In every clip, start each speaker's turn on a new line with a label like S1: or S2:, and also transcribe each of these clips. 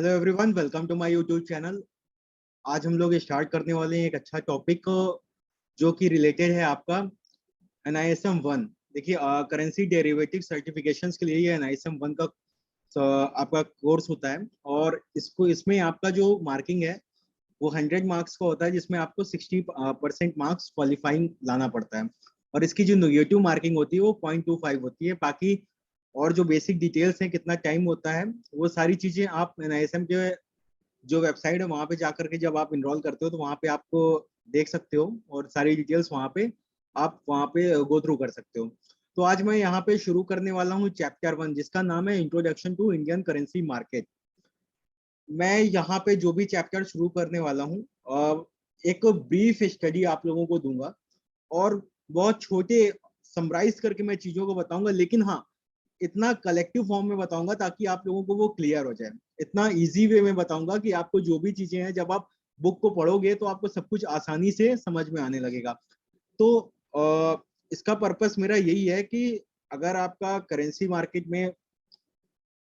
S1: Hello everyone, welcome to my YouTube channel. आज हम लोग स्टार्ट करने वाले हैं एक अच्छा टॉपिक जो कि रिलेटेड है आपका NISM 1। देखिए, करेंसी डेरिवेटिव सर्टिफिकेशंस के लिए ये NISM 1 का आपका कोर्स होता है। और इसमें आपका जो मार्किंग है वो 100 मार्क्स का होता है, जिसमें आपको 60% मार्क्स क्वालिफाइंग लाना पड़ता है। और इसकी जो नेगेटिव मार्किंग होती है वो 0.25 होती है। बाकी और जो बेसिक डिटेल्स हैं, कितना टाइम होता है, वो सारी चीजें आप NISM के जो वेबसाइट है वहां पे जाकर के जब आप इनरोल करते हो तो वहां पे आपको देख सकते हो, और सारी डिटेल्स वहां पे आप वहां पे गो थ्रू कर सकते हो। तो आज मैं यहाँ पे शुरू करने वाला हूँ चैप्टर 1, जिसका नाम है introduction to Indian currency market. मैं यहाँ पे जो भी चैप्टर शुरू करने वाला हूँ, एक ब्रीफ स्टडी आप लोगों को दूंगा और बहुत छोटे समराइज करके मैं चीजों को बताऊंगा। लेकिन हाँ, इतना कलेक्टिव फॉर्म में बताऊंगा ताकि आप लोगों को वो क्लियर हो जाए। इतना इजी वे में बताऊंगा कि आपको जो भी चीजें हैं, जब आप बुक को पढ़ोगे तो आपको सब कुछ आसानी से समझ में आने लगेगा। तो इसका पर्पस मेरा यही है कि अगर आपका करेंसी मार्केट में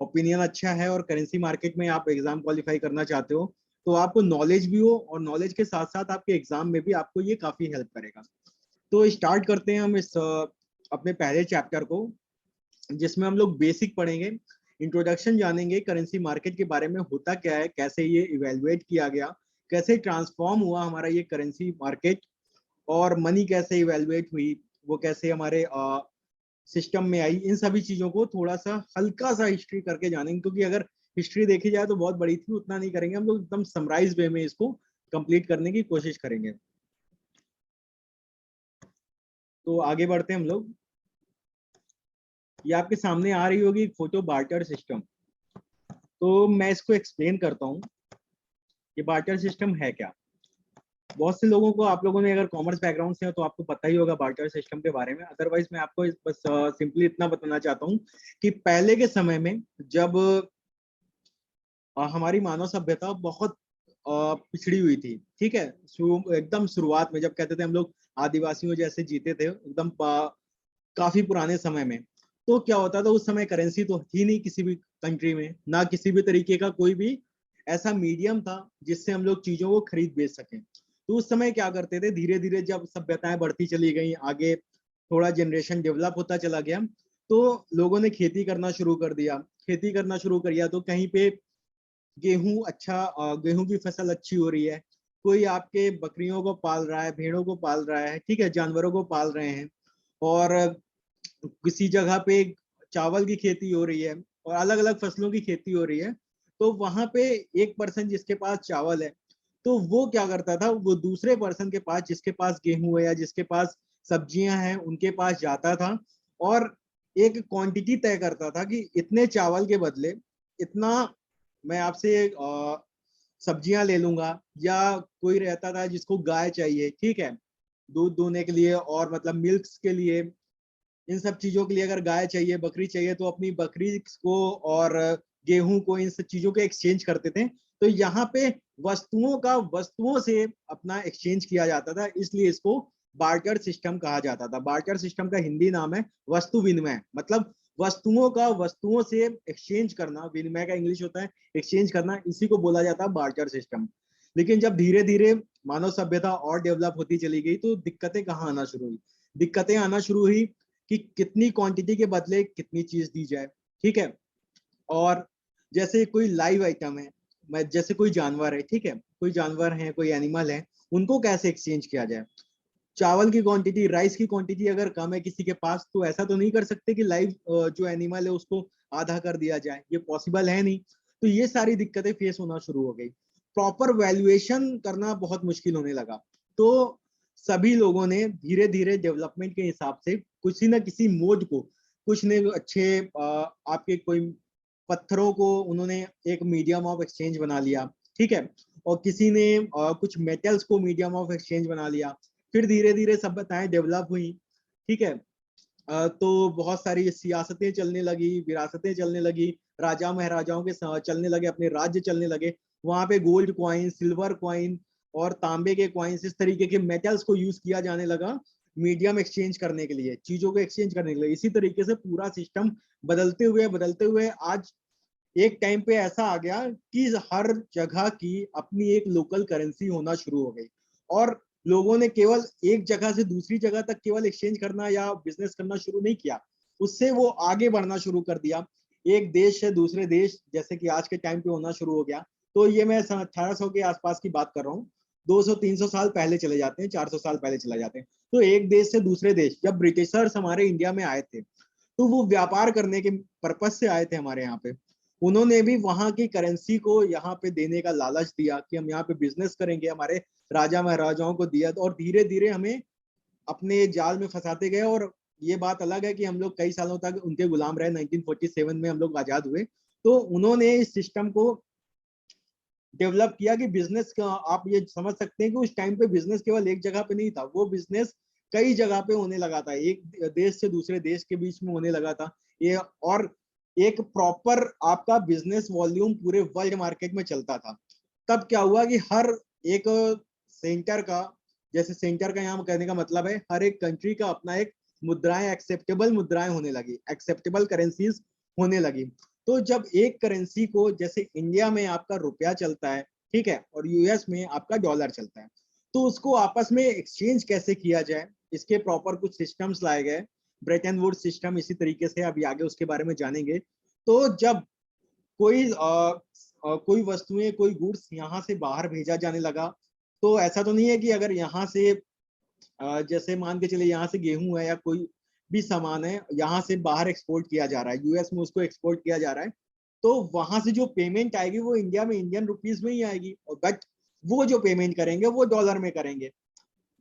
S1: ओपिनियन अच्छा है और करेंसी मार्केट में आप एग्जाम क्वालिफाई करना चाहते हो, तो आपको नॉलेज भी हो, और नॉलेज के साथ साथ आपके एग्जाम में भी आपको ये काफी हेल्प करेगा। तो स्टार्ट करते हैं हम इस अपने पहले चैप्टर को, जिसमें हम लोग बेसिक पढ़ेंगे, इंट्रोडक्शन जानेंगे करेंसी मार्केट के बारे में, होता क्या है, कैसे ये इवेलुएट किया गया, कैसे ट्रांसफॉर्म हुआ हमारा ये करेंसी मार्केट, और मनी कैसे इवेलुएट हुई, वो कैसे हमारे सिस्टम में आई। इन सभी चीजों को थोड़ा सा हल्का सा हिस्ट्री करके जानेंगे, क्योंकि अगर हिस्ट्री देखी जाए तो बहुत बड़ी थी, उतना नहीं करेंगे हम लोग, एकदम समराइज वे में इसको कंप्लीट करने की कोशिश करेंगे। तो आगे बढ़ते हैं हम लोग। ये आपके सामने आ रही होगी फोटो बार्टर सिस्टम। तो मैं इसको एक्सप्लेन करता हूँ कि बार्टर सिस्टम है क्या। बहुत से लोगों को, आप लोगों ने अगर कॉमर्स बैकग्राउंड से हो तो आपको पता ही होगा बार्टर सिस्टम के बारे में। अदरवाइज मैं आपको बस सिंपली इतना बताना चाहता हूँ कि पहले के समय में जब हमारी मानव सभ्यता बहुत पिछड़ी हुई थी, ठीक है, एकदम शुरुआत में जब कहते थे हम लोग आदिवासियों जैसे जीते थे, एकदम काफी पुराने समय में, तो क्या होता था उस समय करेंसी तो थी नहीं किसी भी कंट्री में, ना किसी भी तरीके का कोई भी ऐसा मीडियम था जिससे हम लोग चीजों को खरीद बेच सकें। तो उस समय क्या करते थे, धीरे धीरे जब सभ्यताएं बढ़ती चली गई आगे, थोड़ा जनरेशन डेवलप होता चला गया, तो लोगों ने खेती करना शुरू कर दिया। खेती करना शुरू कर दिया तो कहीं पे गेहूं अच्छा, गेहूं की फसल अच्छी हो रही है, कोई आपके बकरियों को पाल रहा है, भेड़ों को पाल रहा है, ठीक है, जानवरों को पाल रहे हैं, और किसी जगह पे चावल की खेती हो रही है और अलग अलग फसलों की खेती हो रही है। तो वहां पे एक पर्सन जिसके पास चावल है, तो वो क्या करता था, वो दूसरे पर्सन के पास जिसके पास गेहूं है या जिसके पास सब्जियां हैं उनके पास जाता था, और एक क्वांटिटी तय करता था कि इतने चावल के बदले इतना मैं आपसे सब्जियां ले लूंगा। या कोई रहता था जिसको गाय चाहिए, ठीक है, दूध दोहने के लिए और मतलब मिल्क्स के लिए, इन सब चीजों के लिए अगर गाय चाहिए, बकरी चाहिए, तो अपनी बकरी को और गेहूं को, इन सब चीजों के एक्सचेंज करते थे। तो यहाँ पे वस्तुओं से अपना एक्सचेंज किया जाता था, इसलिए इसको बार्टर सिस्टम कहा जाता था। बार्टर सिस्टम का हिंदी नाम है वस्तु विनिमय, मतलब वस्तुओं का वस्तुओं से एक्सचेंज करना, विनिमय का इंग्लिश होता है एक्सचेंज करना, इसी को बोला जाता है बार्टर सिस्टम। लेकिन जब धीरे धीरे मानव सभ्यता और डेवलप होती चली गई तो दिक्कतें कहाँ आना शुरू हुई, दिक्कतें आना शुरू हुई कि कितनी क्वांटिटी के बदले कितनी चीज दी जाए, ठीक है। और जैसे कोई लाइव आइटम है, मैं जैसे कोई जानवर है, ठीक है, कोई जानवर है, कोई एनिमल है, उनको कैसे एक्सचेंज किया जाए। चावल की क्वांटिटी, राइस की क्वांटिटी अगर कम है किसी के पास, तो ऐसा तो नहीं कर सकते कि लाइव जो एनिमल है उसको आधा कर दिया जाए, ये पॉसिबल है नहीं। तो ये सारी दिक्कतें फेस होना शुरू हो गई, प्रॉपर वैल्यूएशन करना बहुत मुश्किल होने लगा। तो सभी लोगों ने धीरे धीरे डेवलपमेंट के हिसाब से किसी न किसी मोड को, कुछ ने अच्छे आपके कोई पत्थरों को उन्होंने एक मीडियम ऑफ एक्सचेंज बना लिया, ठीक है, और किसी ने कुछ मेटल्स को मीडियम ऑफ एक्सचेंज बना लिया। फिर धीरे धीरे सभ्यताएं डेवलप हुई, ठीक है। तो बहुत सारी सियासतें चलने लगी, विरासतें चलने लगी, राजा महाराजाओं के चलने लगे, अपने राज्य चलने लगे। वहां पे गोल्ड क्वाइन, सिल्वर क्वाइन और तांबे के क्वाइंस, इस तरीके के मेटल्स को यूज किया जाने लगा मीडियम एक्सचेंज करने के लिए, चीजों को एक्सचेंज करने के लिए। इसी तरीके से पूरा सिस्टम बदलते हुए आज एक टाइम पे ऐसा आ गया कि हर जगह की अपनी एक लोकल करेंसी होना शुरू हो गई, और लोगों ने केवल एक जगह से दूसरी जगह तक केवल एक्सचेंज करना या बिजनेस करना शुरू नहीं किया, उससे वो आगे बढ़ना शुरू कर दिया। एक देश से दूसरे देश, जैसे कि आज के टाइम पे होना शुरू हो गया। तो ये मैं 1800 के आसपास की बात कर रहा हूँ। 200-300 साल पहले चले जाते हैं, 400 साल पहले चले जाते हैं। तो एक देश से दूसरे देश, जब ब्रिटिशर्स हमारे इंडिया में आए थे, तो वो व्यापार करने के पर्पज से आए थे हमारे यहाँ पे। उन्होंने भी वहां की करेंसी को यहाँ पे देने का लालच दिया कि हम यहाँ पे बिजनेस करेंगे, हमारे राजा महाराजाओं को दिया, और धीरे धीरे हमें अपने जाल में फंसाते गए। और ये बात अलग है कि हम लोग कई सालों तक उनके गुलाम रहे। 1947 में हम लोग आजाद हुए। तो उन्होंने इस सिस्टम को डेवलप किया कि बिजनेस का, आप ये समझ सकते हैं कि उस टाइम पे बिजनेस केवल एक जगह पे नहीं था, वो बिजनेस कई जगह पे होने लगा था, एक देश से दूसरे देश के बीच में होने लगा था ये। और एक प्रॉपर आपका बिजनेस वॉल्यूम पूरे वर्ल्ड मार्केट में चलता था। तब क्या हुआ कि हर एक सेंटर का, जैसे सेंटर का यहाँ कहने का मतलब है हर एक कंट्री का अपना एक मुद्राएं, एक्सेप्टेबल मुद्राएं होने लगी, एक्सेप्टेबल करेंसीज होने लगी। तो जब एक करेंसी को, जैसे इंडिया में आपका रुपया चलता है, ठीक है, और यूएस में आपका डॉलर चलता है, तो उसको आपस में एक्सचेंज कैसे किया जाए, इसके प्रॉपर कुछ सिस्टम्स लाए गए। ब्रेटन वुड सिस्टम इसी तरीके से, अभी आगे उसके बारे में जानेंगे। तो जब कोई वस्तुएं, कोई गुड्स यहाँ से बाहर भेजा जाने लगा, तो ऐसा तो नहीं है कि अगर यहाँ से जैसे मान के चले यहाँ से गेहूं है या कोई भी सामान है, यहाँ से बाहर एक्सपोर्ट किया जा रहा है, यूएस में उसको एक्सपोर्ट किया जा रहा है, तो वहां से जो पेमेंट आएगी वो इंडिया में इंडियन रुपीज में ही आएगी, और बट वो जो पेमेंट करेंगे वो डॉलर में करेंगे।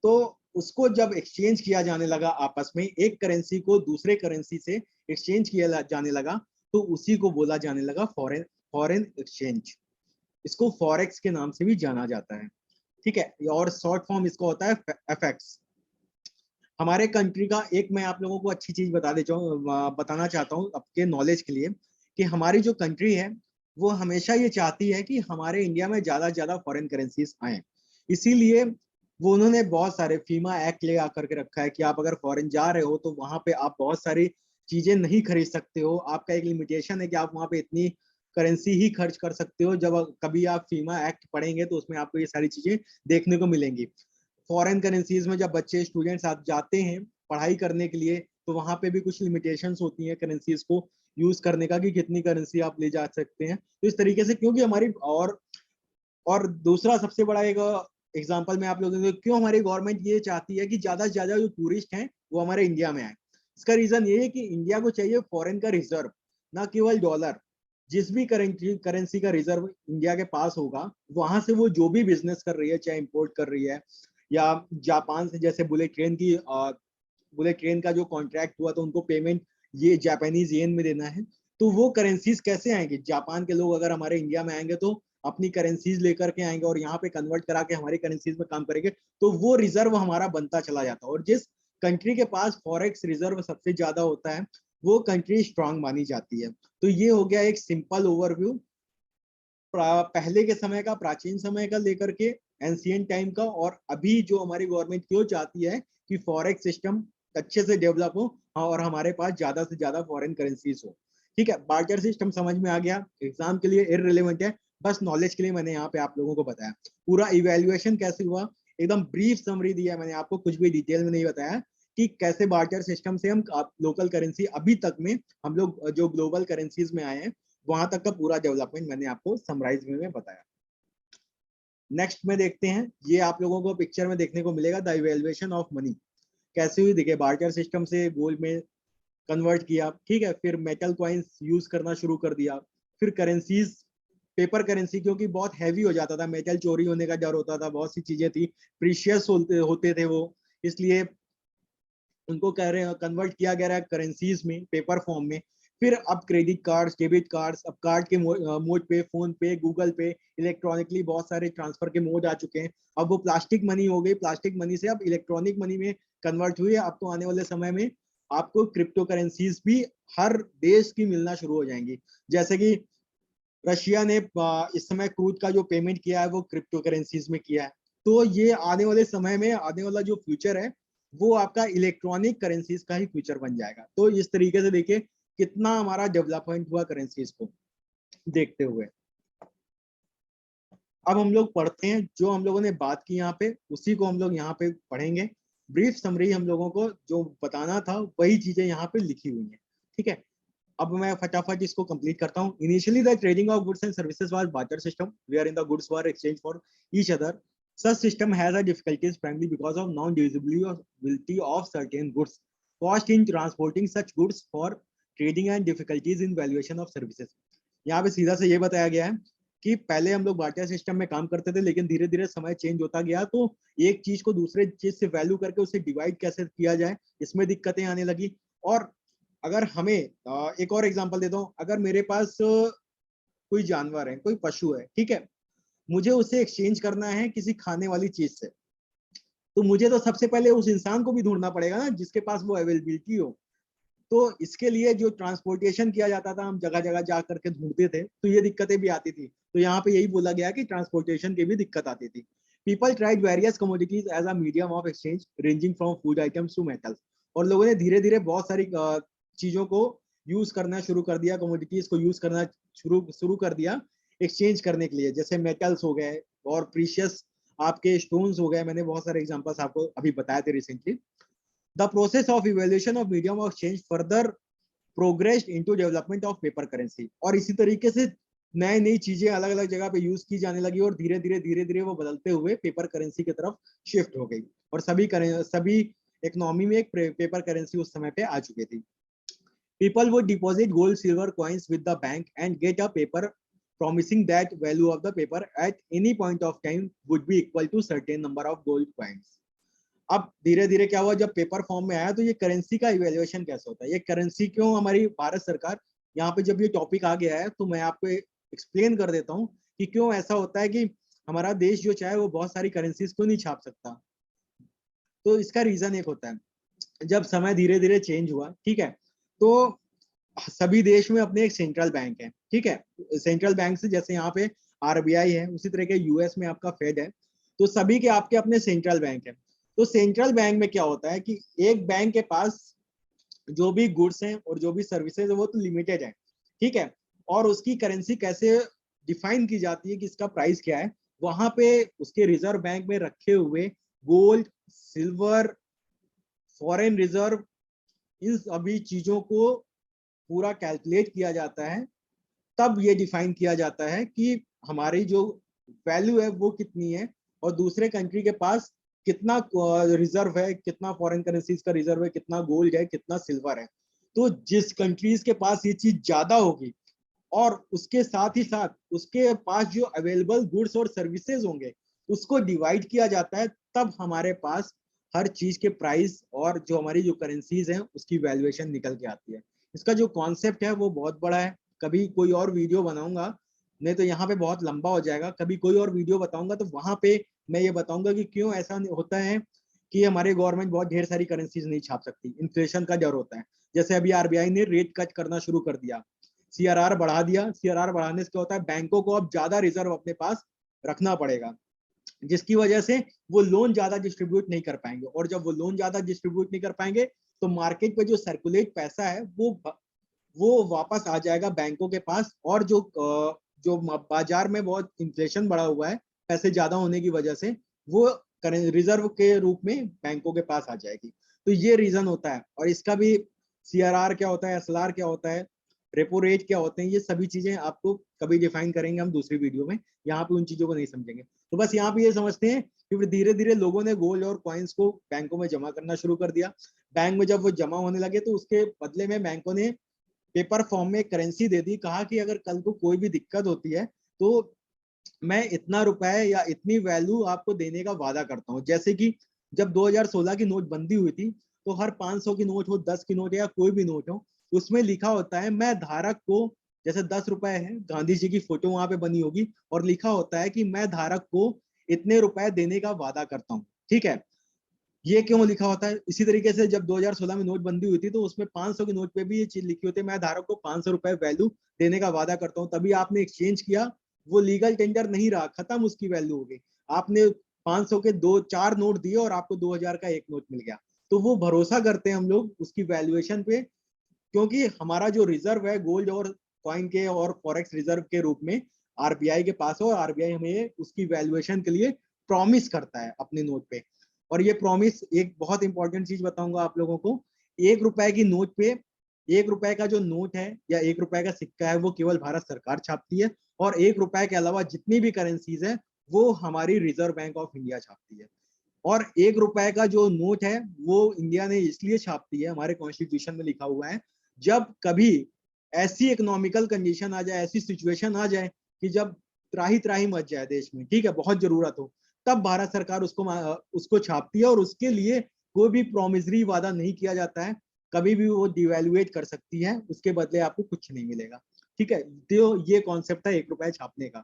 S1: तो उसको जब एक्सचेंज किया जाने लगा आपस में, एक करेंसी को दूसरे करेंसी से एक्सचेंज किया जाने लगा, तो उसी को बोला जाने लगा फॉरेन फॉरेन एक्सचेंज। इसको फॉरेक्स के नाम से भी जाना जाता है, ठीक है, और शॉर्ट फॉर्म इसका होता है एफएक्स। हमारे कंट्री का एक, मैं आप लोगों को अच्छी चीज बताना चाहता हूँ आपके नॉलेज के लिए, कि हमारी जो कंट्री है वो हमेशा ये चाहती है कि हमारे इंडिया में ज्यादा से ज्यादा फॉरेन करेंसीज आए। इसीलिए वो उन्होंने बहुत सारे फीमा एक्ट ले आकर के रखा है कि आप अगर फॉरेन जा रहे हो तो वहां पे आप बहुत सारी चीजें नहीं खरीद सकते हो, आपका एक लिमिटेशन है कि आप वहां पे इतनी करेंसी ही खर्च कर सकते हो। जब कभी आप फीमा एक्ट पढ़ेंगे तो उसमें आपको ये सारी चीजें देखने को मिलेंगी। फॉरेन करेंसीज में जब बच्चे स्टूडेंट्स जाते हैं पढ़ाई करने के लिए, तो वहां पे भी कुछ लिमिटेशंस होती हैं करेंसीज को यूज करने का, कि कितनी करेंसी आप ले जा सकते हैं। तो इस तरीके से, क्योंकि हमारी, और दूसरा सबसे बड़ा एक एग्जांपल मैं आप लोगों को, क्यों हमारी गवर्नमेंट ये चाहती है कि ज्यादा से ज्यादा जो टूरिस्ट हैं वो हमारे इंडिया में आए। इसका रीजन ये है कि इंडिया को चाहिए फॉरेन का रिजर्व, ना केवल डॉलर। जिस भी करेंसी का रिजर्व इंडिया के पास होगा, वहां से वो जो भी बिजनेस कर रही है, चाहे इंपोर्ट कर रही है, या जापान से जैसे बुलेट ट्रेन का जो कॉन्ट्रैक्ट हुआ तो उनको पेमेंट ये जापानीज येन में देना है। तो वो करेंसीज कैसे आएंगे, जापान के लोग अगर हमारे इंडिया में आएंगे तो अपनी करेंसीज लेकर के आएंगे और यहाँ पे कन्वर्ट करा के हमारी करेंसीज में काम करेंगे, तो वो रिजर्व हमारा बनता चला जाता है। और जिस कंट्री के पास फॉरेक्स रिजर्व सबसे ज्यादा होता है, वो कंट्री स्ट्रांग मानी जाती है। तो ये हो गया एक सिंपल ओवरव्यू पहले के समय का, प्राचीन समय का लेकर के एंशियंट टाइम का, और अभी जो हमारी गवर्नमेंट क्यों चाहती है कि फॉरेक्स सिस्टम अच्छे से डेवलप हो, और हमारे पास ज्यादा से ज्यादा फॉरेन करेंसीज हो। ठीक है, बार्टर सिस्टम समझ में आ गया, एग्जाम के लिए इररिलेवेंट है, बस नॉलेज के लिए मैंने यहाँ पे आप लोगों को बताया। पूरा इवेल्युएशन कैसे हुआ, एकदम ब्रीफ समरी दिया मैंने आपको, कुछ भी डिटेल में नहीं बताया कि कैसे बार्टर सिस्टम से हम लोकल करेंसी अभी तक में, हम लोग जो ग्लोबल करेंसीज में आए हैं, वहां तक का पूरा डेवलपमेंट मैंने आपको समराइज में बताया। नेक्स्ट में देखते हैं, ये आप लोगों को पिक्चर में देखने को मिलेगा, द इवेल्युएशन ऑफ मनी कैसे हुई। देखिए, बार्टर सिस्टम से गोल्ड में कन्वर्ट किया, ठीक है, फिर मेटल कॉइन्स यूज करना शुरू कर दिया, फिर करेंसीज, पेपर करेंसी, क्योंकि बहुत हैवी हो जाता था, मेटल चोरी होने का डर होता था, बहुत सी चीजें थी, प्रीशियस होते थे वो, इसलिए उनको कह रहे हैं कन्वर्ट किया गया है करेंसीज में, पेपर फॉर्म में। फिर अब क्रेडिट कार्ड्स, डेबिट कार्ड्स, अब कार्ड के मोड पे, फोन पे, गूगल पे, इलेक्ट्रॉनिकली बहुत सारे ट्रांसफर के मोड आ चुके हैं। अब वो प्लास्टिक मनी हो गई, प्लास्टिक मनी से अब इलेक्ट्रॉनिक मनी में कन्वर्ट हुई है। अब तो आने वाले समय में आपको क्रिप्टो करेंसीज भी हर देश की मिलना शुरू हो जाएंगी। जैसे कि रशिया ने इस समय क्रूड का जो पेमेंट किया है वो क्रिप्टो करेंसीज में किया है। तो ये आने वाले समय में, आने वाला जो फ्यूचर है वो आपका इलेक्ट्रॉनिक करेंसीज का ही फ्यूचर बन जाएगा। तो इस तरीके से देखिए कितना हमारा डेवलपमेंट हुआ करेंसीज को। देखते हुए अब हम लोग पढ़ते हैं, जो हम लोगों ने बात की यहाँ पे उसी को हम लोग यहाँ पे पढ़ेंगे। ब्रीफ समरी हम लोगों को जो बताना था वही चीजें यहाँ पे लिखी हुई हैं, ठीक है। अब मैं फटाफट इसको कंप्लीट करता हूँ। Initially the trading of goods and services was barter system wherein the goods were exchange for each other. Such system has a difficulties primarily because of non-divisibility of certain goods, cost in transporting such goods for trading and difficulties in valuation of services। यहाँ पे सीधा से ये बताया गया है कि पहले हम लोग बार्टर सिस्टम में काम करते थे, लेकिन धीरे धीरे समय चेंज होता गया, तो एक चीज को दूसरे चीज से वैल्यू करके उसे डिवाइड कैसे किया जाए, इसमें दिक्कतें आने लगी। और अगर हमें एक और एग्जांपल देता हूँ, अगर मेरे पास कोई जानवर है, कोई पशु है, ठीक है, मुझे उसे एक्सचेंज करना है किसी खाने वाली चीज से, तो मुझे तो सबसे पहले उस इंसान को भी ढूंढना पड़ेगा ना जिसके पास वो अवेलेबिलिटी हो। तो इसके लिए जो ट्रांसपोर्टेशन किया जाता था, हम जगह जगह जा करके ढूंढते थे, तो ये दिक्कतें भी आती थी। तो यहाँ पे यही बोला गया कि ट्रांसपोर्टेशन की भी दिक्कत आती थी। People tried various commodities as a medium of exchange ranging from food items to metals. और लोगों ने धीरे धीरे बहुत सारी चीजों को यूज करना शुरू कर दिया, कमोडिटीज को यूज करना शुरू कर दिया एक्सचेंज करने के लिए, जैसे मेटल्स हो गए और प्रीशियस आपके स्टोन्स हो गए। मैंने बहुत सारे एग्जांपल्स आपको अभी बताए थे recently. The process of evaluation of medium of exchange further progressed into development of paper currency. और इसी तरीके से नई नई चीजें अलग अलग जगह पे यूज की जाने लगी और धीरे धीरे वो बदलते हुए पेपर करेंसी की तरफ शिफ्ट हो गई। और सभी इकोनॉमी में एक पेपर करेंसी उस समय पे आ चुकी थी। People would deposit gold, silver coins with the bank and get a paper promising that value of the paper at any point of time would be equal to certain number of gold coins। अब धीरे धीरे क्या हुआ, जब paper form में आया तो ये करेंसी का इवेल्युएशन कैसे होता है, ये करेंसी क्यों हमारी भारत सरकार, यहाँ पे जब ये टॉपिक आ गया है तो मैं आपको एक्सप्लेन कर देता हूँ कि क्यों ऐसा होता है कि हमारा देश जो चाहे वो बहुत सारी करेंसीज क्यों नहीं छाप सकता। तो इसका रीजन एक होता है, जब समय धीरे धीरे चेंज हुआ, ठीक है, तो सभी देश में अपने एक सेंट्रल बैंक है, ठीक है। सेंट्रल बैंक से जैसे यहाँ पे आरबीआई है, उसी तरह के यूएस में आपका फेड है, तो सभी के आपके अपने सेंट्रल बैंक है। तो सेंट्रल बैंक में क्या होता है कि एक बैंक के पास जो भी गुड्स हैं और जो भी सर्विसेज है वो तो लिमिटेड है, ठीक है। और उसकी करेंसी कैसे डिफाइन की जाती है कि इसका प्राइस क्या है, वहां पे उसके रिजर्व बैंक में रखे हुए गोल्ड, सिल्वर, फॉरेन रिजर्व, इन सभी चीजों को पूरा कैलकुलेट किया जाता है। तब ये डिफाइन किया जाता है कि हमारी जो वैल्यू है वो कितनी है और दूसरे कंट्री के पास कितना रिजर्व है, कितना फॉरेन करेंसीज का रिजर्व है, कितना गोल्ड है, कितना सिल्वर है। तो जिस कंट्रीज के पास ये चीज ज्यादा होगी और उसके साथ ही साथ उसके पास जो अवेलेबल गुड्स और सर्विसेज होंगे उसको डिवाइड किया जाता है, तब हमारे पास हर चीज के प्राइस और जो हमारी जो करेंसीज हैं उसकी वैल्यूएशन निकल के आती है। इसका जो कॉन्सेप्ट है वो बहुत बड़ा है, कभी कोई और वीडियो बनाऊंगा, नहीं तो यहाँ पे बहुत लंबा हो जाएगा। कभी कोई और वीडियो बताऊंगा तो वहां पे मैं ये बताऊंगा कि क्यों ऐसा होता है कि हमारे गवर्नमेंट बहुत ढेर सारी करेंसीज नहीं छाप सकती, इन्फ्लेशन का डर होता है। जैसे अभी आरबीआई ने रेट कट करना शुरू कर दिया, सीआरआर बढ़ा दिया। सीआरआर बढ़ाने से क्या होता है, बैंकों को अब ज्यादा रिजर्व अपने पास रखना पड़ेगा, जिसकी वजह से वो लोन ज्यादा डिस्ट्रीब्यूट नहीं कर पाएंगे। और जब वो लोन ज्यादा डिस्ट्रीब्यूट नहीं कर पाएंगे तो मार्केट पे जो सर्कुलेट पैसा है वो वापस आ जाएगा बैंकों के पास। और जो बाजार में बहुत इन्फ्लेशन बढ़ा हुआ है पैसे ज्यादा होने की वजह से, वो रिजर्व के रूप में बैंकों के पास आ जाएगी। तो ये रीजन होता है। और इसका भी सीआरआर क्या होता है, एसएलआर क्या होता है, रेपो रेट क्या होते हैं, ये सभी चीजें आपको कभी डिफाइन करेंगे हम दूसरी वीडियो में, यहाँ पे उन चीजों को नहीं समझेंगे। तो बस यहाँ पे ये समझते हैं कि फिर धीरे धीरे लोगों ने गोल्ड और कॉइन्स को बैंकों में जमा करना शुरू कर दिया। बैंक में जब वो जमा होने लगे तो उसके बदले में बैंकों ने पेपर फॉर्म में करेंसी दे दी, कहा कि अगर कल को कोई भी दिक्कत होती है तो मैं इतना रुपए या इतनी वैल्यू आपको देने का वादा करता हूँ। जैसे कि जब 2016 की नोटबंदी हुई थी तो हर 500 की नोट हो, 10 की नोट या कोई भी नोट हो, उसमें लिखा होता है मैं धारक को, जैसे 10 रुपए है, गांधी जी की फोटो वहां पे बनी होगी और लिखा होता है कि मैं धारक को इतने रुपए देने का वादा करता हूँ, ठीक है। ये क्यों लिखा होता है, इसी तरीके से जब 2016 में नोटबंदी हुई थी तो उसमें 500 की नोट पे भी ये चीज लिखी होती है, मैं धारक को 500 रुपए वैल्यू देने का वादा करता हूँ। तभी आपने एक्सचेंज किया, वो लीगल टेंडर नहीं रहा, खत्म, उसकी वैल्यू हो गई। आपने 500 के 2-4 नोट दिए और आपको 2000 का एक नोट मिल गया। तो वो भरोसा करते हैं हम लोग उसकी वैल्यूएशन पे, क्योंकि हमारा जो रिजर्व है गोल्ड और कॉइन के और फॉरेक्स रिजर्व के रूप में आरबीआई के पास है, और आरबीआई हमें उसकी वैल्यूएशन के लिए प्रॉमिस करता है अपने नोट पे। और ये प्रॉमिस, एक बहुत इंपॉर्टेंट चीज बताऊंगा आप लोगों को, 1 रुपए की नोट पे, 1 रुपए का जो नोट है या 1 रुपए का सिक्का है वो केवल भारत सरकार छापती है, और 1 रुपए के अलावा जितनी भी करेंसीज है वो हमारी रिजर्व बैंक ऑफ इंडिया छापती है। और 1 रुपए का जो नोट है वो इंडिया ने इसलिए छापती है, हमारे कॉन्स्टिट्यूशन में लिखा हुआ है, जब कभी ऐसी इकोनॉमिकल कंडीशन आ जाए, ऐसी सिचुएशन आ जाए कि जब त्राही त्राही मच जाए देश में, ठीक है, बहुत जरूरत हो, तब भारत सरकार उसको छापती है, और उसके लिए कोई भी प्रोमिसरी वादा नहीं किया जाता है, कभी भी वो डिवैल्यूएट कर सकती है, उसके बदले आपको कुछ नहीं मिलेगा। ठीक है, तो ये कॉन्सेप्ट है 1 रुपए छापने का।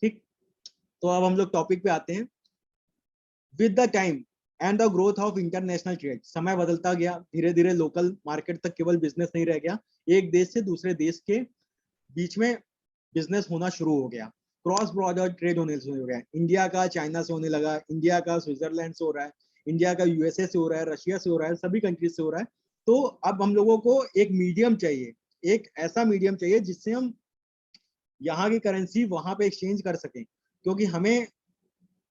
S1: ठीक, तो अब हम लोग टॉपिक पे आते हैं। With the time and the growth of international trade, समय बदलता गया, धीरे धीरे लोकल मार्केट तक केवल बिजनेस नहीं रह गया, एक देश से दूसरे देश के बीच में बिजनेस होना शुरू हो गया, क्रॉस बॉर्डर ट्रेड होने शुरू हो गया। इंडिया का चाइना से होने लगा, इंडिया का स्विट्जरलैंड से हो रहा है, इंडिया का यूएसए से हो रहा है, रशिया से हो रहा है, सभी कंट्रीज से हो रहा है। तो अब हम लोगों को एक मीडियम चाहिए, एक ऐसा मीडियम चाहिए जिससे हम यहाँ की करेंसी वहां पे एक्सचेंज कर सकें, क्योंकि हमें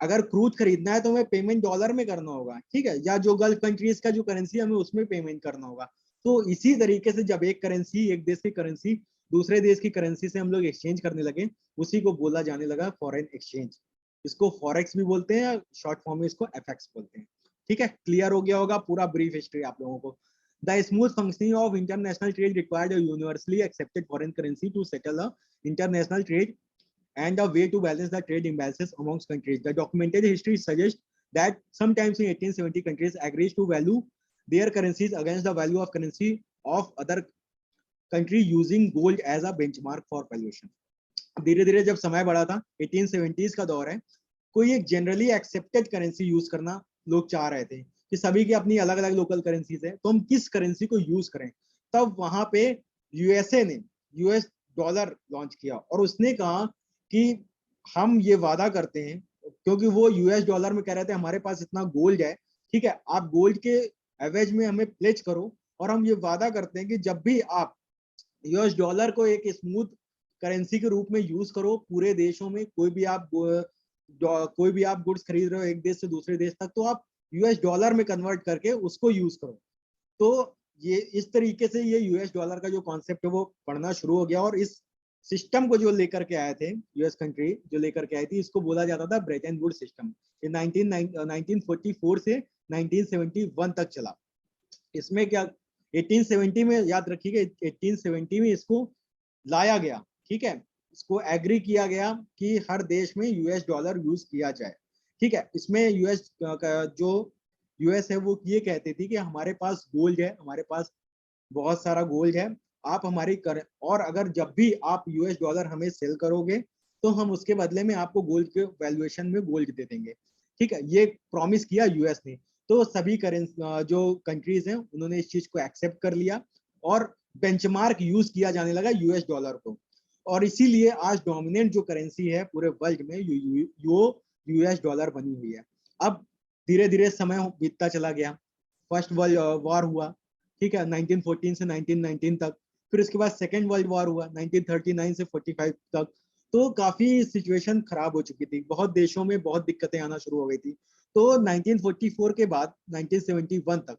S1: अगर क्रूड खरीदना है तो हमें पेमेंट डॉलर में करना होगा, ठीक है, या जो गल्फ कंट्रीज का जो करेंसी है हमें उसमें पेमेंट करना होगा। तो इसी तरीके से जब एक करेंसी, एक देश की करेंसी दूसरे देश की करेंसी से हम लोग एक्सचेंज करने लगे, उसी को बोला जाने लगा फॉरेन एक्सचेंज। इसको फॉरेक्स भी बोलते हैं, या शॉर्ट फॉर्म में इसको एफएक्स बोलते हैं। ठीक है, क्लियर हो गया होगा पूरा ब्रीफ हिस्ट्री आप लोगों को। The smooth functioning of international trade required a universally accepted foreign currency to settle a international trade and a way to balance the trade imbalances amongst countries. The documented history suggests that sometimes in 1870 countries agreed to value their currencies against the value of currency of other country using gold as a benchmark for valuation. धीरे धीरे जब समय बढ़ा था, 1870s का दौर है, कोई एक जनरली एक्सेप्टेड करेंसी यूज करना लोग चाह रहे थे कि सभी की अपनी अलग अलग लोकल करेंसीज है, तो हम किस करेंसी को यूज करें। तब वहां पे यूएसए ने यूएस डॉलर लॉन्च किया, और उसने कहा कि हम ये वादा करते हैं, क्योंकि वो यूएस डॉलर में कह रहे थे हमारे पास इतना गोल्ड है, ठीक है, आप गोल्ड के एवरेज में हमें प्लेज करो, और हम ये वादा करते हैं कि जब भी आप यूएस डॉलर को एक स्मूथ करेंसी के रूप में यूज करो पूरे देशों में, कोई भी आप गुड्स खरीद रहे हो एक देश से दूसरे देश तक, तो आप यूएस डॉलर में कन्वर्ट करके उसको यूज करो। तो ये इस तरीके से ये यूएस डॉलर का जो कॉन्सेप्ट है वो पढ़ना शुरू हो गया, और इस सिस्टम को जो लेकर के आए थे यूएस कंट्री, जो लेकर के आई थी, इसको बोला जाता था ब्रेटन वुड्स सिस्टम। ये 1944 से 1971 तक चला। इसमें क्या 1870 में, याद रखिएगा, 1870 में इसको लाया गया, ठीक है, इसको एग्री किया गया कि हर देश में यूएस डॉलर यूज किया जाए। ठीक है, इसमें यूएस जो यूएस है वो ये कहती थी कि हमारे पास गोल्ड है, हमारे पास बहुत सारा गोल्ड है, आप हमारी कर, और अगर जब भी आप यूएस डॉलर हमें सेल करोगे तो हम उसके बदले में आपको गोल्ड के वैल्यूएशन में गोल्ड दे देंगे। ठीक है, ये प्रॉमिस किया यूएस ने। तो सभी करेंसी जो कंट्रीज हैं उन्होंने इस चीज को एक्सेप्ट कर लिया, और बेंचमार्क यूज किया जाने लगा यूएस डॉलर को, और इसीलिए आज डोमिनेंट जो करेंसी है पूरे वर्ल्ड में यूएस डॉलर बनी हुई है। अब धीरे धीरे समय बीतता चला गया, फर्स्ट वर्ल्ड वॉर हुआ, ठीक है, 1914 से 1919 तक, फिर उसके बाद सेकेंड वर्ल्ड वॉर हुआ 1939 से 45 तक। तो काफी सिचुएशन खराब हो चुकी थी, बहुत देशों में बहुत दिक्कतें आना शुरू हो गई थी। तो 1944 के बाद 1971 तक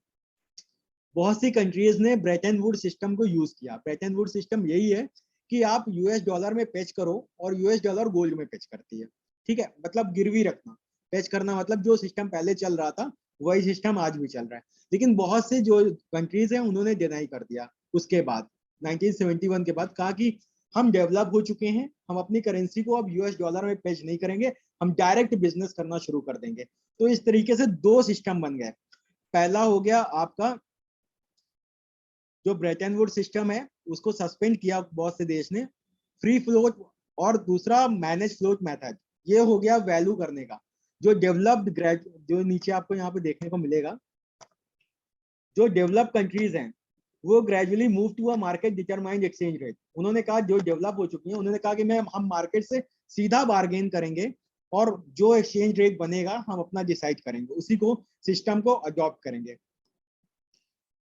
S1: बहुत सी कंट्रीज ने ब्रेटन वुड्स सिस्टम को यूज किया। ब्रेटन वुड्स सिस्टम यही है कि आप यूएस डॉलर में पेच करो, और यूएस डॉलर गोल्ड में पेच करती है। ठीक है, मतलब गिरवी रखना, पेच करना, मतलब जो सिस्टम पहले चल रहा था वही सिस्टम आज भी चल रहा है। लेकिन बहुत से जो कंट्रीज हैं उन्होंने डिनाई कर दिया उसके बाद, 1971 के बाद, कहा कि हम डेवलप हो चुके हैं, हम अपनी करेंसी को अब यूएस डॉलर में पेच नहीं करेंगे, हम डायरेक्ट बिजनेस करना शुरू कर देंगे। तो इस तरीके से दो सिस्टम बन गए। पहला हो गया आपका जो ब्रेटन वुड सिस्टम है उसको सस्पेंड किया बहुत से देश ने, फ्री फ्लोट, और दूसरा मैनेज फ्लोट मेथड। ये हो गया वैल्यू करने का। जो डेवलप्ड, जो नीचे आपको यहाँ पे देखने को मिलेगा, जो डेवलप कंट्रीज हैं वो gradually move to a market determined exchange rate. उन्होंने कहा, जो डेवलप हो चुकी हैं उन्होंने कहा कि हम मार्केट से सीधा बार्गेन करेंगे, और जो एक्सचेंज रेट बनेगा हम अपना डिसाइड करेंगे, उसी को सिस्टम को अडॉप्ट करेंगे।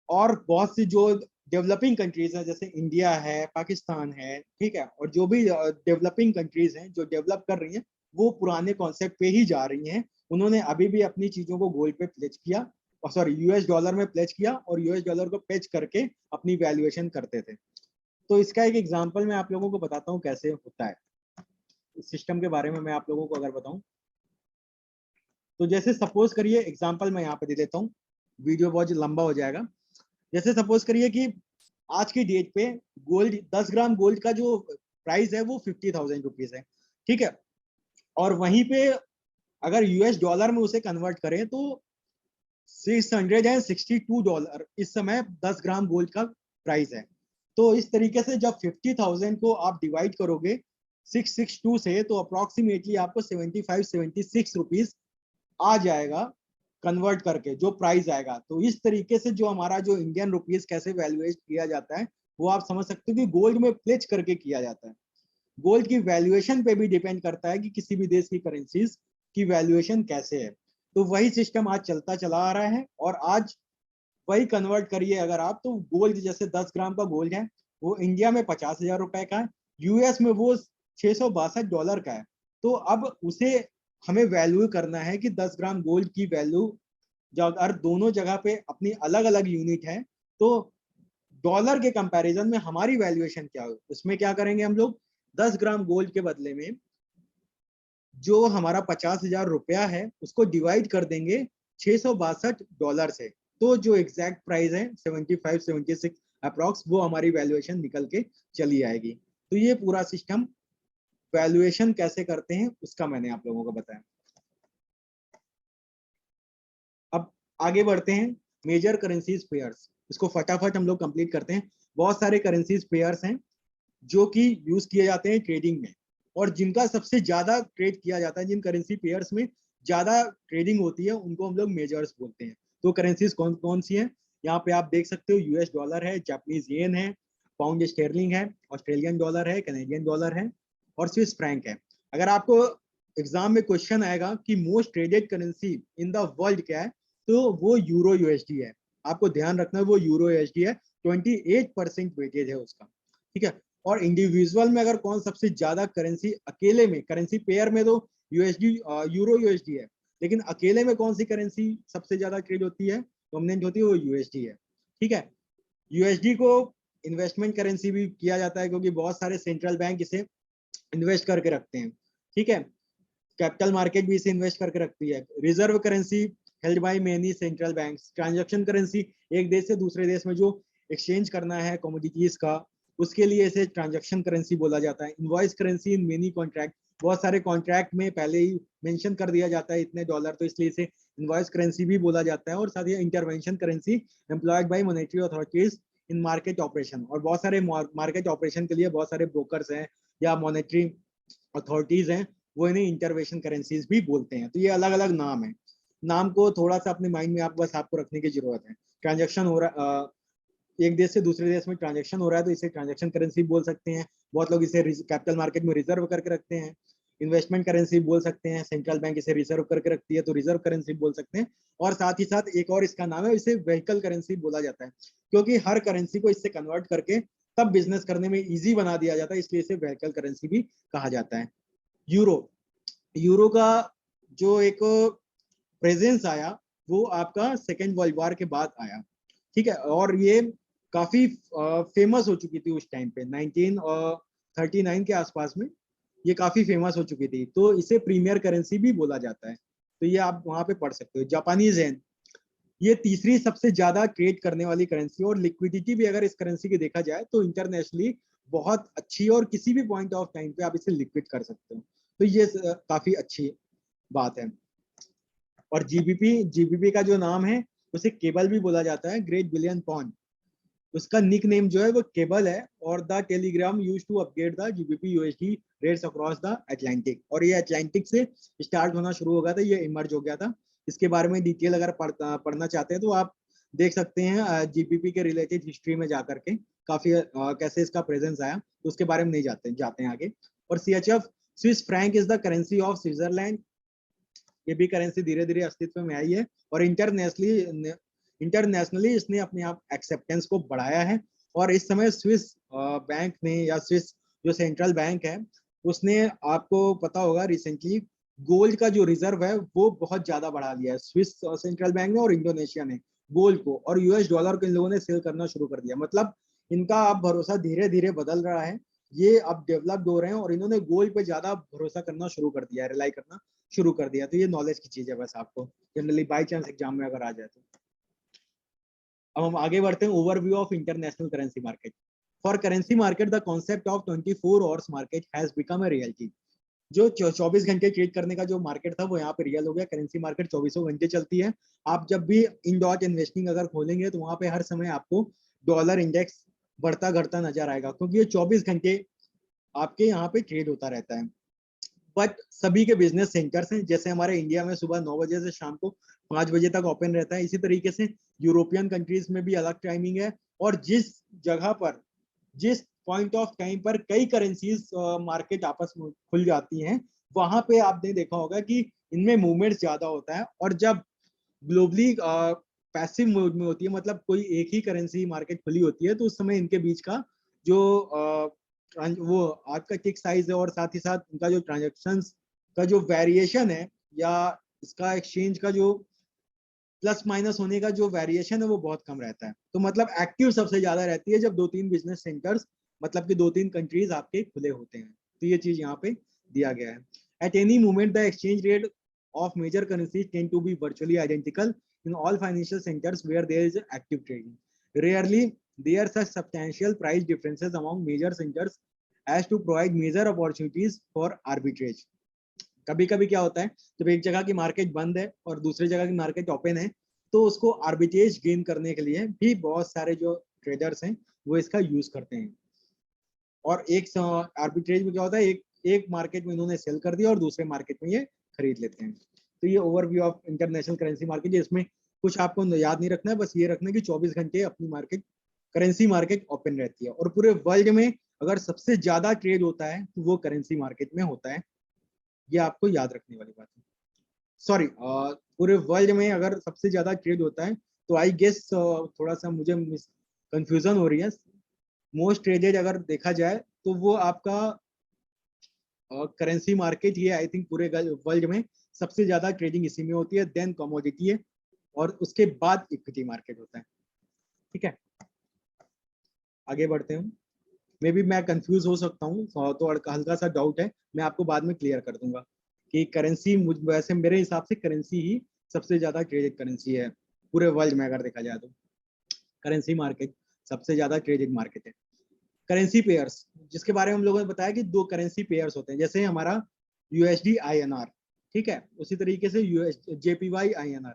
S1: और बहुत सी जो डेवलपिंग कंट्रीज हैं, जैसे इंडिया है, पाकिस्तान है, ठीक है, और जो भी डेवलपिंग कंट्रीज हैं जो डेवलप कर रही हैं, वो पुराने कॉन्सेप्ट पे ही जा रही हैं। उन्होंने अभी भी अपनी चीजों को गोल्ड पे प्लेज किया, और सॉरी यूएस डॉलर में प्लेज किया, और यूएस डॉलर को प्लेज करके अपनी वैल्यूएशन करते थे। तो इसका एक एग्जांपल मैं आप लोगों को बताता हूँ कैसे होता है। इस सिस्टम के बारे में मैं आप लोगों को अगर बताऊं, तो जैसे सपोज करिए, एग्जांपल मैं यहाँ पे दे देता हूँ, वीडियो बहुत लंबा हो जाएगा। जैसे सपोज करिए कि आज की डेट पे गोल्ड, 10 ग्राम गोल्ड का जो प्राइस है वो 50,000 रुपीज है, ठीक है। और वहीं पे अगर यूएस डॉलर में उसे कन्वर्ट करें तो $662 इस समय 10 ग्राम गोल्ड का प्राइस है। तो इस तरीके से जब 50,000 को आप डिवाइड करोगे 662 से, तो अप्रोक्सीमेटली आपको 76 रुपीज आ जाएगा कन्वर्ट करके, जो प्राइस आएगा। तो इस तरीके से जो हमारा जो इंडियन रुपीज कैसे वैल्यूएट किया जाता है, वो आप समझ सकते हो कि गोल्ड में प्लेज करके किया जाता है। गोल्ड की वैल्यूएशन पे भी डिपेंड करता है कि किसी भी देश की करेंसीज की वैल्यूएशन कैसे है। तो वही सिस्टम आज चलता चला आ रहा है, और आज वही कन्वर्ट करिए अगर आप, तो गोल्ड जैसे 10 ग्राम का गोल्ड है, वो इंडिया में 50,000 रुपए का है, यूएस में वो $662 का है। तो अब उसे हमें वैल्यू करना है कि 10 ग्राम गोल्ड की वैल्यू, जो अगर दोनों जगह पे अपनी अलग अलग यूनिट है, तो डॉलर के कंपैरिजन में हमारी वैल्यूएशन क्या हो, उसमें क्या करेंगे हम लोग, 10 ग्राम गोल्ड के बदले में जो हमारा 50,000 रुपया है उसको डिवाइड कर देंगे $662 से। तो जो एग्जैक्ट प्राइस है 75-76 अप्रॉक्स, वो हमारी वैल्यूएशन निकल के चली आएगी। तो ये पूरा सिस्टम वैल्यूएशन कैसे करते हैं उसका मैंने आप लोगों को बताया। अब आगे बढ़ते हैं, मेजर करेंसीज पेयर्स, इसको फटाफट हम लोग कंप्लीट करते हैं। बहुत सारे करेंसीज पेयर्स हैं जो कि यूज किए जाते हैं ट्रेडिंग में, और जिनका सबसे ज्यादा ट्रेड किया जाता है, जिन करेंसी पेयर्स में ज्यादा ट्रेडिंग होती है, उनको हम लोग मेजर्स बोलते हैं। तो करेंसीज कौन कौन सी हैं, यहाँ पे आप देख सकते हो, यूएस डॉलर है, जापानीज येन है, पाउंड स्टेरलिंग है, ऑस्ट्रेलियन डॉलर है, कैनेडियन डॉलर है, और स्विस फ्रैंक है। अगर आपको एग्जाम में क्वेश्चन आएगा कि most traded currency in the world क्या है, तो वो यूरो यूएसडी है। आपको ध्यान रखना है वो यूरो यूएसडी है, 28% वेटेज है उसका, ठीक है। और इंडिविजुअल में अगर कौन सबसे ज्यादा करेंसी, अकेले में करेंसी पेयर में तो यूएसडी, यूरो यूएसडी है, लेकिन अकेले में कौन सी करेंसी सबसे ज्यादा ट्रेड होती है, डोमिनेंट होती है, वो यूएसडी है, ठीक है। यूएसडी को इन्वेस्टमेंट करेंसी भी किया जाता है, क्योंकि बहुत सारे सेंट्रल बैंक इसे इन्वेस्ट करके रखते हैं, ठीक है। कैपिटल मार्केट भी इसे इन्वेस्ट करके रखती है। Reserve currency held by many central banks. Transaction currency, एक देश से दूसरे देश में जो एक्सचेंज करना है कमोडिटीज का, उसके लिए इसे ट्रांजैक्शन करेंसी बोला जाता है। Invoice currency in many contract, बहुत सारे कॉन्ट्रैक्ट में पहले ही मेंशन कर दिया जाता है इतने डॉलर, तो इसलिए इसे इनवॉइस करेंसी भी बोला जाता है। और साथ ही intervention currency employed by monetary authorities in market operation, और बहुत सारे मार्केट ऑपरेशन के लिए बहुत सारे ब्रोकर्स हैं या मॉनेटरी अथॉरिटीज हैं, वो इन्हें इंटरवेंशन करेंसीज भी बोलते हैं। तो ये अलग अलग नाम है, नाम को थोड़ा सा अपने माइंड में आप बस आपको रखने की जरूरत है। ट्रांजेक्शन हो रहा, एक देश से दूसरे देश में ट्रांजेक्शन हो रहा है, तो इसे ट्रांजेक्शन करेंसी बोल सकते हैं। बहुत लोग इसे कैपिटल मार्केट में रिजर्व करके रखते हैं, इन्वेस्टमेंट करेंसी बोल सकते हैं। सेंट्रल बैंक इसे रिजर्व करके रखती है, तो रिजर्व करेंसी बोल सकते हैं। और साथ ही साथ एक और इसका नाम है, इसे व्हीकल करेंसी बोला जाता है, क्योंकि हर करेंसी को इससे कन्वर्ट करके तब बिजनेस करने में इजी बना दिया जाता है, इसलिए इसे व्हीकल करेंसी भी कहा जाता है। यूरो, यूरो का जो एक प्रेजेंस आया, वो आपका सेकेंड वर्ल्ड वॉर के बाद आया, ठीक है। और ये काफी फेमस हो चुकी थी उस टाइम पे, 1939 के आसपास में ये काफी फेमस हो चुकी थी, तो इसे प्रीमियर करेंसी भी बोला जाता है। तो ये आप वहां पे पढ़ सकते हो। जापानीज येन, ये तीसरी सबसे ज्यादा ट्रेड करने वाली करेंसी, और लिक्विडिटी भी अगर इस करेंसी की देखा जाए तो इंटरनेशनली बहुत अच्छी, और किसी भी पॉइंट ऑफ टाइम पे आप इसे लिक्विड कर सकते हो, तो ये काफी अच्छी बात है। और जीबीपी, जीबीपी का जो नाम है उसे केबल भी बोला जाता है, ग्रेट बिलियन पॉन्ड, उसका निक नेम जो है वो केबल है। और the telegram use to update the GBP USD rates across the Atlantic, और ये अटलांटिक से स्टार्ट होना शुरू हो गया था, ये इमर्ज हो गया था। इसके बारे में डिटेल अगर पढ़ना चाहते हैं तो आप देख सकते हैं जीबीपी के रिलेटेड हिस्ट्री में जाकर के, काफी कैसे इसका प्रेजेंस आया, तो उसके बारे में नहीं जाते हैं आगे। और CHF, Swiss franc is the currency of Switzerland, ये भी करेंसी धीरे धीरे अस्तित्व में आई है, और इंटरनेशनली इसने अपने आप एक्सेप्टेंस को बढ़ाया है, और इस समय स्विस बैंक ने या स्विस जो सेंट्रल बैंक है उसने, आपको पता होगा, रिसेंटली गोल्ड का जो रिजर्व है वो बहुत ज्यादा बढ़ा लिया है। स्विस सेंट्रल बैंक ने और इंडोनेशिया ने गोल्ड को और यूएस डॉलर को इन लोगों ने सेल करना शुरू कर दिया। मतलब इनका अब भरोसा धीरे धीरे बदल रहा है, ये अब डेवलप्ड हो रहे हैं और इन्होंने गोल्ड पे ज्यादा भरोसा करना शुरू कर दिया है, रिलाई करना शुरू कर दिया। तो ये नॉलेज की चीज है बस, आपको जनरली बाई चांस एग्जाम में अगर आ जाए तो। अब हम आगे बढ़ते हैं, overview of international currency market. For currency market the concept of 24 hours market has become a reality. जो 24 घंटे ट्रेड करने का जो मार्केट था वो यहाँ पे रियल हो गया। करेंसी मार्केट 24 घंटे चलती है। आप जब भी इन डॉट इन्वेस्टिंग अगर खोलेंगे तो वहां पे हर समय आपको डॉलर इंडेक्स बढ़ता घटता नजर आएगा, क्योंकि ये 24 घंटे आपके यहाँ पे ट्रेड होता रहता है। बट सभी के बिजनेस सेंटर्स हैं, जैसे हमारे इंडिया में सुबह 9 बजे से शाम को 5 बजे तक ओपन रहता है, इसी तरीके से यूरोपियन कंट्रीज में भी अलग टाइमिंग है। और जिस जगह पर, जिस पॉइंट ऑफ टाइम पर कई करेंसीज मार्केट आपस में खुल जाती हैं, वहां पे आपने देखा होगा कि इनमें मूवमेंट ज्यादा होता है। और जब ग्लोबली पैसिव मोड में होती है, मतलब कोई एक ही करेंसी मार्केट खुली होती है, तो उस समय इनके बीच का जो वो आपका टिक साइज है और साथ ही साथ उनका जो ट्रांजेक्शन का जो वेरिएशन है या इसका एक्सचेंज का जो प्लस माइनस होने का जो वेरिएशन है वो बहुत कम रहता है। तो मतलब एक्टिव सबसे ज्यादा रहती है जब 2-3 बिजनेस सेंटर्स, मतलब कि 2-3 कंट्रीज आपके खुले होते हैं। तो ये चीज यहाँ पे दिया गया है। At any moment the exchange rate of major currencies tend to be virtually identical in all financial centers where there is active trading. Rarely, there are substantial price differences among major centers as to provide major opportunities for arbitrage. कभी कभी क्या होता है, जब एक जगह की market बंद है और दूसरी जगह की मार्केट ओपन है, तो उसको आर्बिट्रेज गेन करने के लिए भी बहुत सारे जो ट्रेडर्स हैं वो इसका यूज करते हैं। और एक आर्बिट्रेज में क्या होता है, एक मार्केट में इन्होंने सेल कर दिया और दूसरे मार्केट में ये खरीद लेते हैं। तो ये overview of international currency market है। इसमें कुछ आपको याद नहीं रखना है, बस ये रखना है कि 24 घंटे अपनी मार्केट, करेंसी मार्केट ओपन रहती है। और पूरे वर्ल्ड में अगर सबसे ज्यादा ट्रेड होता है तो वो करेंसी मार्केट में होता है। ये आपको याद रखने वाली बात है। सॉरी, पूरे वर्ल्ड में अगर सबसे ज्यादा ट्रेड होता है तो आई गेस थोड़ा सा मुझे कंफ्यूजन हो रही है। मोस्ट ट्रेडेड अगर देखा जाए तो वो आपका currency market he, I think पूरे वर्ल्ड में सबसे ज्यादा ट्रेडिंग इसी में होती है। देन कमोडिटी है और उसके बाद इक्विटी मार्केट होता है। ठीक है, आगे बढ़ते हैं। मे बी मैं कंफ्यूज हो सकता हूँ, तो हल्का सा डाउट है, मैं आपको बाद में क्लियर कर दूंगा कि करेंसी, वैसे मेरे हिसाब से करेंसी ही सबसे ज्यादा ट्रेडेड करेंसी है पूरे वर्ल्ड में। अगर देखा जाए तो करेंसी मार्केट सबसे ज्यादा ट्रेडेड मार्केट है। करेंसी पेयर्स, जिसके बारे में हम लोगों ने बताया कि 2 करेंसी पेयर्स होते हैं, जैसे हमारा यूएसडी आईएनआर, ठीक है, उसी तरीके से यूएस जेपीवाई आईएनआर।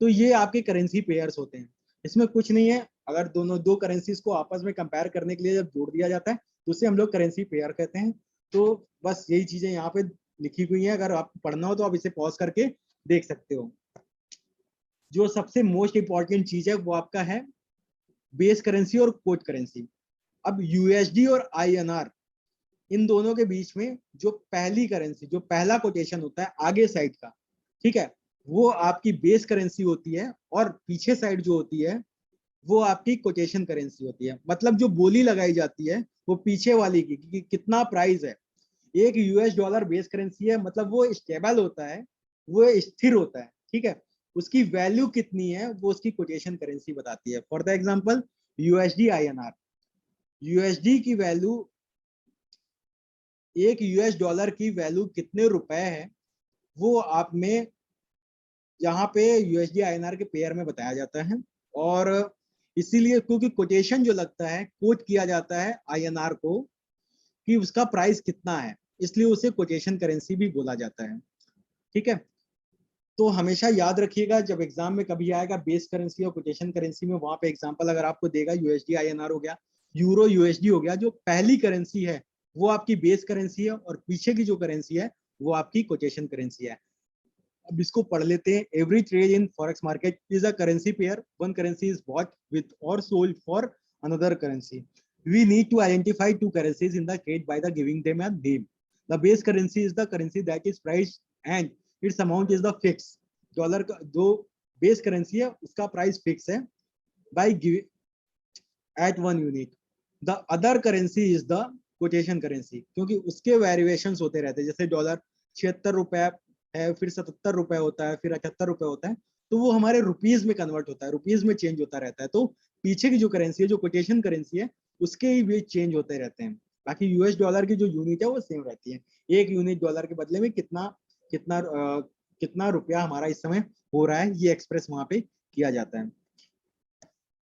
S1: तो ये आपके करेंसी पेयर्स होते हैं। इसमें कुछ नहीं है, अगर दोनों 2 करेंसीज को आपस में कंपेयर करने के लिए जब जोड़ दिया जाता है तो उसे हम लोग करेंसी पेयर कहते हैं। तो बस यही चीजें यहाँ पे लिखी हुई हैं, अगर आपको पढ़ना हो तो आप इसे पॉज करके देख सकते हो। जो सबसे मोस्ट इंपॉर्टेंट चीज है वो आपका है बेस करेंसी और कोट करेंसी। अब यूएसडी और आईएनआर, इन दोनों के बीच में जो पहली करेंसी, जो पहला कोटेशन होता है आगे साइड का, ठीक है, वो आपकी बेस करेंसी होती है। और पीछे साइड जो होती है वो आपकी कोटेशन करेंसी होती है। मतलब जो बोली लगाई जाती है वो पीछे वाली की कि कितना प्राइस है। एक यूएस डॉलर बेस करेंसी है, मतलब वो स्टेबल होता है, वो स्थिर होता है, ठीक है। उसकी वैल्यू कितनी है वो उसकी कोटेशन करेंसी बताती है। For the example USD INR, USD की वैल्यू, एक यूएस डॉलर की वैल्यू कितने रुपए है वो आप में यहाँ पे यूएसडी आईएनआर के पेयर में बताया जाता है। और इसीलिए क्योंकि कोटेशन जो लगता है, कोट किया जाता है आईएनआर को कि उसका प्राइस कितना है, इसलिए उसे कोटेशन करेंसी भी बोला जाता है। ठीक है, तो हमेशा याद रखिएगा जब एग्जाम में कभी आएगा बेस करेंसी और कोटेशन करेंसी में, वहां पे एग्जांपल अगर आपको देगा यूएसडी आईएनआर हो गया, यूरो यूएसडी हो गया, जो पहली करेंसी है वो आपकी बेस करेंसी है और पीछे की जो करेंसी है वो आपकी कोटेशन करेंसी है। अब इसको पढ़ लेते हैं। Every trade in forex market is a currency pair, one currency is bought with और sold for another currency. We need to identify 2 currencies in the trade by the giving them a name. The base currency is the currency that is priced and its amount is the fix. Dollar का जो base currency है उसका price fix है। by giving at one unit. The other currency is the quotation currency, क्योंकि उसके variations होते रहते हैं। जैसे डॉलर 76 रुपए है, फिर 77 रुपए होता है, फिर 78 रुपए होता है, तो वो हमारे रुपीज में कन्वर्ट होता है, रुपीज में चेंज होता रहता है। तो पीछे की जो करेंसी है, जो कोटेशन करेंसी है, उसके ही वे चेंज होते रहते हैं। बाकी यूएस डॉलर की जो यूनिट है वो सेम रहती है। एक यूनिट डॉलर के बदले में कितना कितना कितना रुपया हमारा इस समय हो रहा है, ये एक्सप्रेस वहां पे किया जाता है।